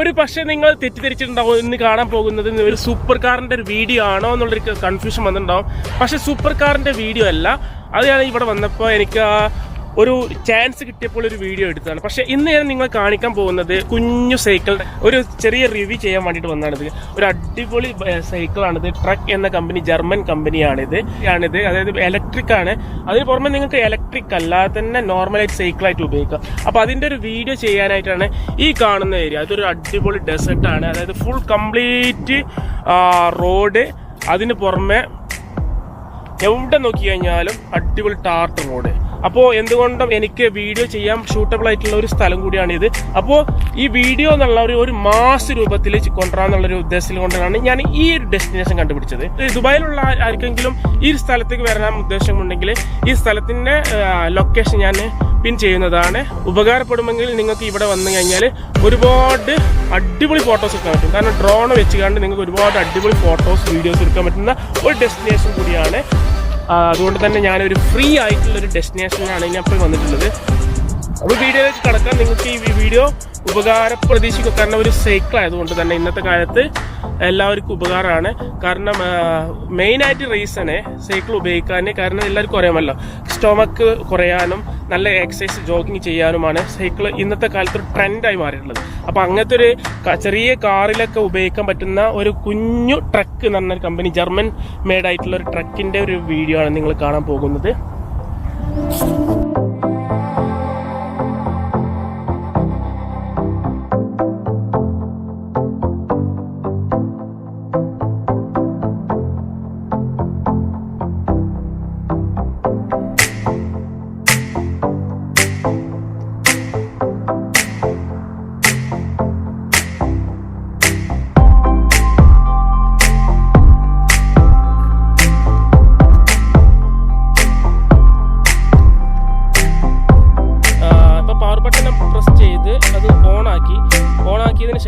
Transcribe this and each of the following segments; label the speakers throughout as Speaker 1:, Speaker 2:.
Speaker 1: ഒരു പക്ഷേ നിങ്ങൾ തെറ്റിദ്ധരിച്ചിട്ടുണ്ടാവും ഇന്ന് കാണാൻ പോകുന്നത് ഒരു സൂപ്പർ കാറിന്റെ ഒരു വീഡിയോ ആണോ എന്നുള്ളൊരു കൺഫ്യൂഷൻ വന്നിട്ടുണ്ടാവും. പക്ഷെ സൂപ്പർ കാറിന്റെ വീഡിയോ അല്ല. അത് ഞാൻ ഇവിടെ വന്നപ്പോൾ എനിക്ക് ഒരു ചാൻസ് കിട്ടിയപ്പോൾ ഒരു വീഡിയോ എടുത്തതാണ്. പക്ഷെ ഇന്ന് ഞാൻ നിങ്ങൾ കാണിക്കാൻ പോകുന്നത് കുഞ്ഞു സൈക്കിളിന്റെ ഒരു ചെറിയ റിവ്യൂ ചെയ്യാൻ വേണ്ടിയിട്ട് വന്നതാണിത്. ഒരു അടിപൊളി സൈക്കിളാണിത്. ട്രക്ക് എന്ന കമ്പനി, ജർമ്മൻ കമ്പനിയാണിത്. അതായത് ഇലക്ട്രിക് ആണ്. അതിന് പുറമെ നിങ്ങൾക്ക് ഇലക്ട്രിക് അല്ലാതെ തന്നെ നോർമലായിട്ട് സൈക്കിളായിട്ട് ഉപയോഗിക്കാം. അപ്പൊ അതിന്റെ ഒരു വീഡിയോ ചെയ്യാനായിട്ടാണ് ഈ കാണുന്ന ഏരിയ. അതൊരു അടിപൊളി ഡെസേർട്ടാണ്. അതായത് ഫുൾ കംപ്ലീറ്റ് റോഡ്, അതിന് പുറമെ എവിടെ നോക്കി കഴിഞ്ഞാലും അടിപൊളി ടാർട്ട് റോഡ്. അപ്പോൾ എന്തുകൊണ്ടും എനിക്ക് വീഡിയോ ചെയ്യാൻ ഷൂട്ടബിൾ ആയിട്ടുള്ള ഒരു സ്ഥലം കൂടിയാണ് ഇത്. അപ്പോൾ ഈ വീഡിയോ എന്നുള്ള ഒരു മാസ് രൂപത്തിൽ കൊണ്ടുവരാന്നുള്ളൊരു ഉദ്ദേശത്തിൽ കൊണ്ടാണ് ഞാൻ ഈ ഒരു ഡെസ്റ്റിനേഷൻ കണ്ടുപിടിച്ചത്. ദുബായിലുള്ള ആർക്കെങ്കിലും ഈ സ്ഥലത്തേക്ക് വരാൻ ഉദ്ദേശമുണ്ടെങ്കിൽ ഈ സ്ഥലത്തിന്റെ ലൊക്കേഷൻ ഞാൻ പിൻ ചെയ്യുന്നതാണ്. ഉപകാരപ്പെടുമെങ്കിൽ നിങ്ങൾക്ക് ഇവിടെ വന്നു കഴിഞ്ഞാൽ ഒരുപാട് അടിപൊളി ഫോട്ടോസ് എടുക്കാൻ പറ്റും. കാരണം ഡ്രോൺ വെച്ചുകൊണ്ട് നിങ്ങൾക്ക് ഒരുപാട് അടിപൊളി ഫോട്ടോസ്, വീഡിയോസ് എടുക്കാൻ പറ്റുന്ന ഒരു ഡെസ്റ്റിനേഷൻ കൂടിയാണ്. അതുകൊണ്ട് തന്നെ ഞാനൊരു ഫ്രീ ആയിട്ടുള്ളൊരു ഡെസ്റ്റിനേഷനാണ് ഞാൻ ഇപ്പോൾ വന്നിട്ടുള്ളത്. അപ്പോൾ വീഡിയോയിലേക്ക് കടക്കാൻ നിങ്ങൾക്ക് ഈ വീഡിയോ പ്രതീക്ഷിക്കും. കാരണം ഒരു സൈക്കിൾ ആയതുകൊണ്ട് തന്നെ ഇന്നത്തെ കാലത്ത് എല്ലാവർക്കും ഉപകാരമാണ്. കാരണം മെയിനായിട്ട് റീസണ് സൈക്കിൾ ഉപയോഗിക്കാൻ, കാരണം എല്ലാവർക്കും അറിയാമല്ലോ, സ്റ്റൊമക്ക് കുറയാനും നല്ല എക്സസൈസ് ജോഗിങ് ചെയ്യാനുമാണ് സൈക്കിൾ ഇന്നത്തെ കാലത്ത് ഒരു ട്രെൻഡായി മാറിയിട്ടുള്ളത്. അപ്പോൾ അങ്ങനത്തെ ഒരു ചെറിയ കാറിലൊക്കെ ഉപയോഗിക്കാൻ പറ്റുന്ന ഒരു കുഞ്ഞു ട്രക്ക് എന്ന് പറഞ്ഞൊരു കമ്പനി, ജർമ്മൻ മെയ്ഡ് ആയിട്ടുള്ള ഒരു ട്രക്കിന്റെ ഒരു വീഡിയോ ആണ് നിങ്ങൾ കാണാൻ പോകുന്നത്.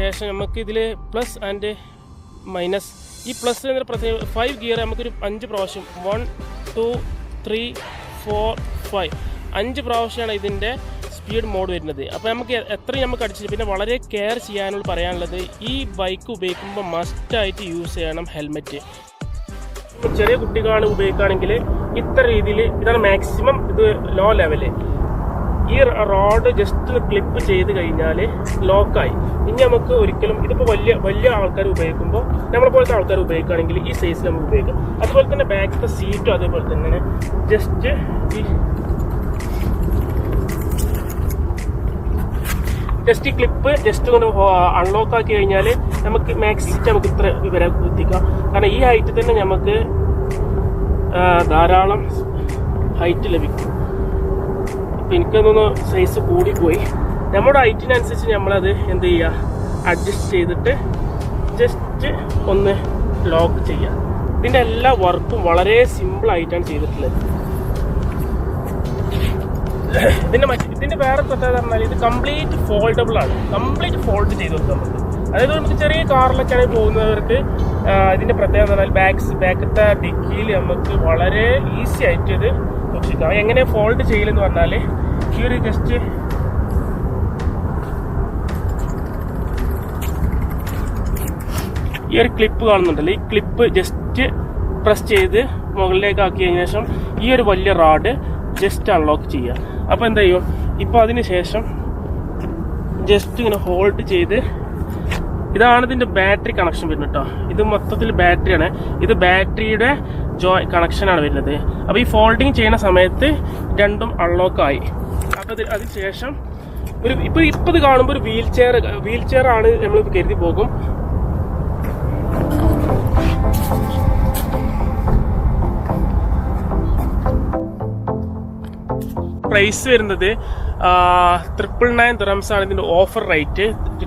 Speaker 1: ശേഷം നമുക്ക് ഇതിൽ പ്ലസ് ആൻഡ് മൈനസ്, ഈ പ്ലസ് എന്ന പ്രത്യേക 5 ഗിയർ നമുക്കൊരു 5 പ്രാവശ്യം 1 2 3 4 5 5 പ്രാവശ്യമാണ് ഇതിൻ്റെ സ്പീഡ് മോഡ് വരുന്നത്. അപ്പോൾ നമുക്ക് എത്രയും നമുക്ക് അടിച്ചിട്ട്, പിന്നെ വളരെ കെയർ ചെയ്യാനുള്ള പറയാനുള്ളത്, ഈ ബൈക്ക് ഉപയോഗിക്കുമ്പോൾ മസ്റ്റായിട്ട് യൂസ് ചെയ്യണം ഹെൽമെറ്റ്. ചെറിയ കുട്ടികളാണ് ഉപയോഗിക്കുകയാണെങ്കിൽ ഇത്ര രീതിയിൽ, ഇതാണ് മാക്സിമം, ഇത് ലോ ലെവല്. ഈ റോഡ് ജസ്റ്റ് ക്ലിപ്പ് ചെയ്ത് കഴിഞ്ഞാൽ ലോക്കായി. ഇനി നമുക്ക് ഒരിക്കലും, ഇതിപ്പോൾ വലിയ ആൾക്കാർ ഉപയോഗിക്കുമ്പോൾ, നമ്മളെ പോലത്തെ ആൾക്കാർ ഉപയോഗിക്കുകയാണെങ്കിൽ ഈ സൈസിൽ നമുക്ക് ഉപയോഗിക്കാം. അതുപോലെ തന്നെ ബാക്കിലത്തെ സീറ്റും അതേപോലെ തന്നെ ജസ്റ്റ് ഈ ക്ലിപ്പ് ജസ്റ്റ് ഒന്ന് അൺലോക്ക് ആക്കി കഴിഞ്ഞാൽ നമുക്ക് മാക്സിമം നമുക്ക് ഇത്ര വരെ എത്തിക്കാം. കാരണം ഈ ഹൈറ്റ് തന്നെ നമുക്ക് ധാരാളം ഹൈറ്റ് ലഭിക്കും. എനിക്കൊന്ന് സൈസ് കൂടിപ്പോയി. നമ്മുടെ ഹൈറ്റിനനുസരിച്ച് നമ്മളത് എന്ത് ചെയ്യുക, അഡ്ജസ്റ്റ് ചെയ്തിട്ട് ജസ്റ്റ് ഒന്ന് ലോക്ക് ചെയ്യുക. ഇതിൻ്റെ എല്ലാ വർക്കും വളരെ സിമ്പിളായിട്ടാണ് ചെയ്തിട്ടുള്ളത്. ഇതിൻ്റെ വേറെ പ്രത്യേകത പറഞ്ഞാൽ ഇത് കംപ്ലീറ്റ് ഫോൾഡബിൾ ആണ്. കംപ്ലീറ്റ് ഫോൾഡ് ചെയ്ത് കൊടുക്കാൻ പറ്റും. അതായത് നമുക്ക് ചെറിയ കാറിലൊക്കെയാണ് പോകുന്നവർക്ക് ഇതിൻ്റെ പ്രത്യേകത പറഞ്ഞാൽ ബാക്കത്തെ ഡിക്കിയിൽ നമുക്ക് വളരെ ഈസി ആയിട്ട് ഇത് സൂക്ഷിക്കാം. എങ്ങനെ ഫോൾഡ് ചെയ്യലെന്ന് പറഞ്ഞാൽ, ഈ ഒരു ജസ്റ്റ് ഈ ഒരു ക്ലിപ്പ് കാണുന്നുണ്ടല്ലോ, ഈ ക്ലിപ്പ് ജസ്റ്റ് പ്രസ് ചെയ്ത് മുകളിലേക്ക് ആക്കിയതിനു ശേഷം ഈ ഒരു വലിയ റാഡ് ജസ്റ്റ് അൺലോക്ക് ചെയ്യുക. അപ്പോൾ എന്താ ചെയ്യും, ഇപ്പോൾ അതിന് ശേഷം ജസ്റ്റ് ഇങ്ങനെ ഹോൾഡ് ചെയ്ത്, ഇതാണ് ഇതിൻ്റെ ബാറ്ററി കണക്ഷൻ വരുന്നത് കേട്ടോ. ഇത് മൊത്തത്തിൽ ബാറ്ററിയാണ്. ഇത് ബാറ്ററിയുടെ കണക്ഷനാണ് വരുന്നത്. അപ്പോൾ ഈ ഫോൾഡിങ് ചെയ്യുന്ന സമയത്ത് രണ്ടും അൺലോക്കായി. അപ്പോൾ അതിന് ശേഷം ഇപ്പോൾ ഇത് കാണുമ്പോൾ ഒരു വീൽ ചെയർ ആണ് നമ്മൾ കരുതി പോകും. പ്രൈസ് വരുന്നത് 999 ദിറംസ് ആണ് ഇതിന്റെ ഓഫർ റേറ്റ്.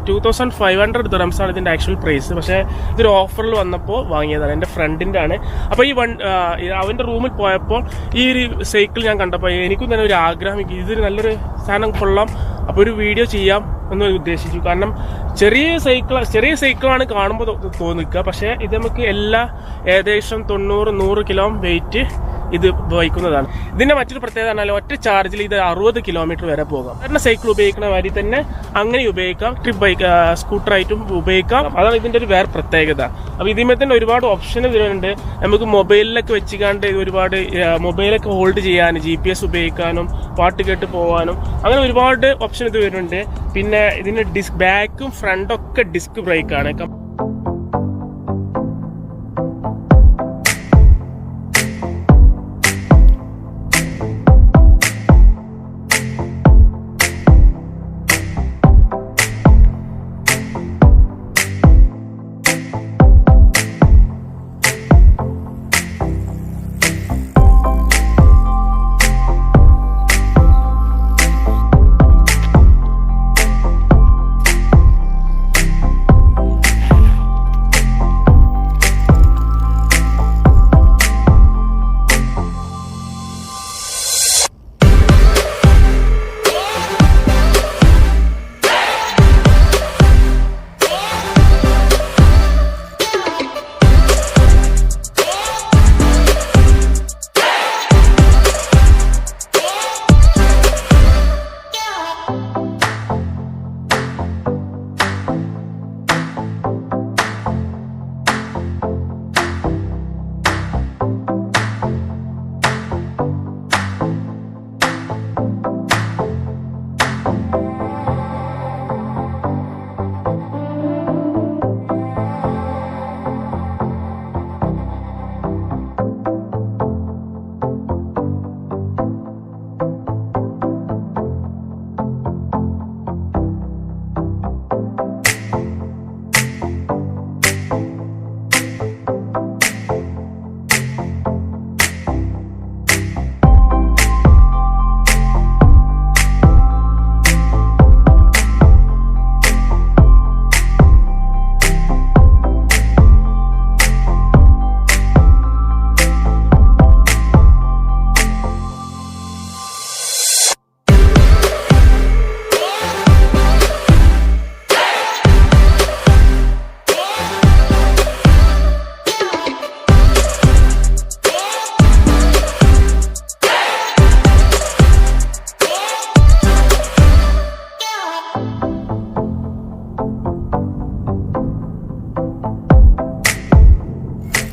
Speaker 1: 2500 ദിറംസ് ആണ് ഇതിന്റെ ആക്ച്വൽ പ്രൈസ്. പക്ഷേ ഇതൊരു ഓഫറിൽ വന്നപ്പോൾ വാങ്ങിയതാണ്, എൻ്റെ ഫ്രണ്ടിന്റെ ആണ്. അപ്പോൾ അവന്റെ റൂമിൽ പോയപ്പോൾ ഈ ഒരു സൈക്കിൾ ഞാൻ കണ്ടപ്പോൾ എനിക്കും തന്നെ ഒരു ആഗ്രഹം, ഇതൊരു നല്ലൊരു സാധനം കൊള്ളാം, അപ്പോൾ ഒരു വീഡിയോ ചെയ്യാം എന്ന് ഉദ്ദേശിച്ചു. കാരണം ചെറിയ സൈക്കിളാണ് കാണുമ്പോൾ തോന്നിക്കുക. പക്ഷേ ഇത് നമുക്ക് ഏകദേശം 90-100 കിലോ വെയിറ്റ് ഇത് ഉപയോഗിക്കുന്നതാണ്. ഇതിന്റെ മറ്റൊരു പ്രത്യേകത പറഞ്ഞാൽ ഒറ്റ ചാർജിൽ ഇത് 60 കിലോമീറ്റർ വരെ പോകാം. കാരണം സൈക്കിൾ ഉപയോഗിക്കുന്ന വരി തന്നെ അങ്ങനെ ഉപയോഗിക്കാം, ട്രിപ്പ് ബൈക്ക് സ്കൂട്ടറായിട്ടും ഉപയോഗിക്കാം. അതാണ് ഇതിന്റെ ഒരു വേറെ പ്രത്യേകത. അപ്പൊ ഇതിന്മേൽ തന്നെ ഒരുപാട് ഓപ്ഷൻ ഇതിലുണ്ട്. നമുക്ക് മൊബൈലിലൊക്കെ വെച്ചുകൊണ്ട് ഒരുപാട് മൊബൈലൊക്കെ ഹോൾഡ് ചെയ്യാനും GPS ഉപയോഗിക്കാനും പാട്ട് കേട്ട് പോകാനും അങ്ങനെ ഒരുപാട് ഓപ്ഷൻ ഇത് വരുന്നുണ്ട്. പിന്നെ ഇതിന്റെ ബാക്കും ഫ്രണ്ടും ഒക്കെ ഡിസ്ക് ബ്രേക്കാണ്.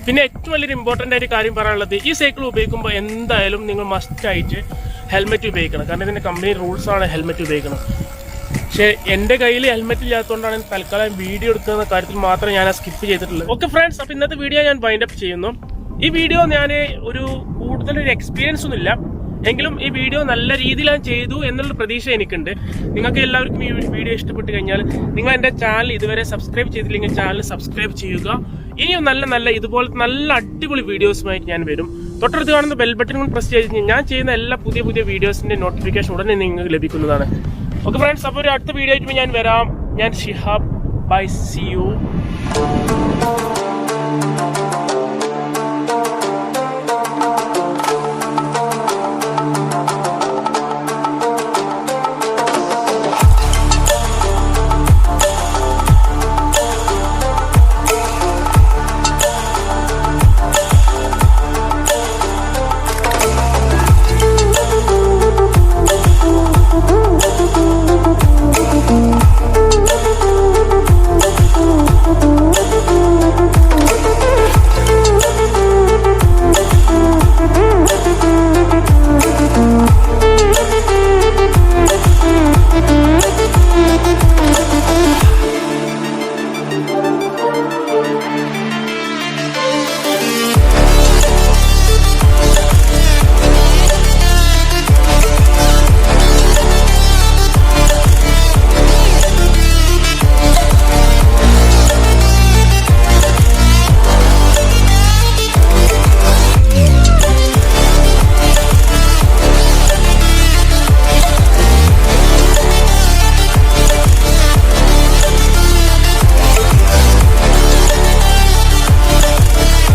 Speaker 1: പിന്നെ ഏറ്റവും വലിയൊരു ഇമ്പോർട്ടൻ്റ് ആയിട്ട് കാര്യം പറയാനുള്ളത്, ഈ സൈക്കിൾ ഉപയോഗിക്കുമ്പോൾ എന്തായാലും നിങ്ങൾ മസ്റ്റായിട്ട് ഹെൽമെറ്റ് ഉപയോഗിക്കണം. കാരണം ഇതിൻ്റെ കമ്പനി റൂൾസാണ് ഹെൽമെറ്റ് ഉപയോഗിക്കണം. പക്ഷേ എൻ്റെ കയ്യിൽ ഹെൽമെറ്റ് ഇല്ലാത്തതുകൊണ്ടാണ് തൽക്കാലം വീഡിയോ എടുക്കുന്ന കാര്യത്തിൽ മാത്രം ഞാൻ സ്കിപ്പ് ചെയ്തിട്ടുള്ളത്. ഓക്കെ ഫ്രണ്ട്സ്, അപ്പോൾ ഇന്നത്തെ വീഡിയോ ഞാൻ വൈൻഡ് അപ്പ് ചെയ്യുന്നു. ഈ വീഡിയോ ഞാൻ കൂടുതലൊരു എക്സ്പീരിയൻസ് ഒന്നുമില്ല, എങ്കിലും ഈ വീഡിയോ നല്ല രീതിയിൽ ഞാൻ ചെയ്തു എന്നുള്ള പ്രതീക്ഷ എനിക്കുണ്ട്. നിങ്ങൾക്ക് എല്ലാവർക്കും ഈ വീഡിയോ ഇഷ്ടപ്പെട്ട് കഴിഞ്ഞാൽ നിങ്ങൾ എൻ്റെ ചാനൽ ഇതുവരെ സബ്സ്ക്രൈബ് ചെയ്തില്ലെങ്കിൽ ചാനൽ സബ്സ്ക്രൈബ് ചെയ്യുക. ഇനിയും നല്ല ഇതുപോലത്തെ നല്ല അടിപൊളി വീഡിയോസുമായിട്ട് ഞാൻ വരും. തൊട്ടടുത്ത് കാണുന്ന ബെൽ ബട്ടൺ പ്രസ് ചെയ്ത് ഞാൻ ചെയ്യുന്ന എല്ലാ പുതിയ വീഡിയോസിന്റെ നോട്ടിഫിക്കേഷൻ ഉടനെ നിങ്ങൾക്ക് ലഭിക്കുന്നതാണ്. ഓക്കെ ഫ്രണ്ട്സ്, അപ്പോൾ ഒരു അടുത്ത വീഡിയോ ആയിട്ട് ഞാൻ വരാം. ഞാൻ ഷിഹാബ്. By, C U.